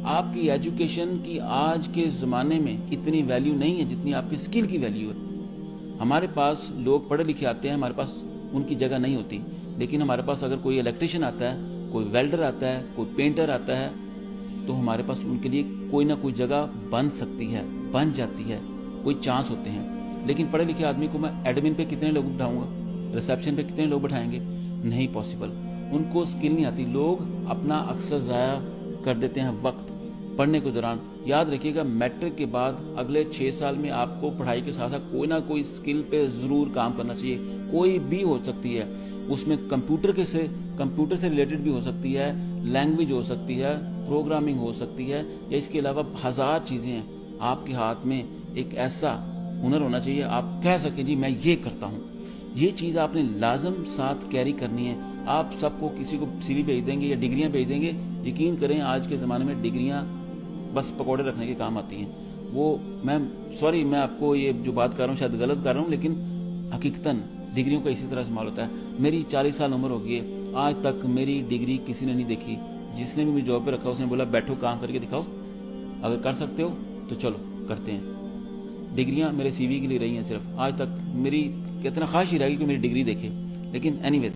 آپ کی ایجوکیشن کی آج کے زمانے میں اتنی ویلیو نہیں ہے جتنی آپ کی اسکل کی ویلیو ہے. ہمارے پاس لوگ پڑھے لکھے آتے ہیں, ہمارے پاس ان کی جگہ نہیں ہوتی, لیکن ہمارے پاس اگر کوئی الیکٹریشین آتا ہے, کوئی ویلڈر آتا ہے, کوئی پینٹر آتا ہے, تو ہمارے پاس ان کے لیے کوئی نہ کوئی جگہ بن سکتی ہے, بن جاتی ہے, کوئی چانس ہوتے ہیں. لیکن پڑھے لکھے آدمی کو میں ایڈمن پہ کتنے لوگ بٹھاؤں گا, ریسیپشن پہ کتنے لوگ بٹھائیں گے؟ نہیں پاسبل. ان کو اسکل نہیں آتی. لوگ اپنا اکثر ضائع کر دیتے ہیں وقت پڑھنے کے دوران. یاد رکھیے گا, میٹرک کے بعد اگلے 6 سال میں آپ کو پڑھائی کے ساتھ ساتھ کوئی نہ کوئی اسکل پہ ضرور کام کرنا چاہیے. کوئی بھی ہو سکتی ہے, اس میں کمپیوٹر سے ریلیٹڈ بھی ہو سکتی ہے, لینگویج ہو سکتی ہے, پروگرامنگ ہو سکتی ہے, یا اس کے علاوہ ہزار چیزیں ہیں. آپ کے ہاتھ میں ایک ایسا ہنر ہونا چاہیے, آپ کہہ سکیں جی میں یہ کرتا ہوں. یہ چیز آپ نے لازم ساتھ کیری کرنی ہے. آپ سب کو کسی کو سی وی بھیج دیں گے یا ڈگریاں بھیج دیں گے, یقین کریں آج کے زمانے میں ڈگریاں بس پکوڑے رکھنے کے کام آتی ہیں. وہ میں آپ کو یہ جو بات کر رہا ہوں شاید غلط کر رہا ہوں, لیکن حقیقتاً ڈگریوں کا اسی طرح استعمال ہوتا ہے. میری 40 سال عمر ہو گئی ہے, آج تک میری ڈگری کسی نے نہیں دیکھی. جس نے بھی مجھے جاب پہ رکھا اس نے بولا بیٹھو کام کر کے دکھاؤ, اگر کر سکتے ہو تو چلو کرتے ہیں. ڈگریاں میرے سی وی کے لیے رہی ہیں صرف. آج تک میری کتنا خواہش ہی رہے گی کہ میری ڈگری دیکھے. لیکن اینی ویز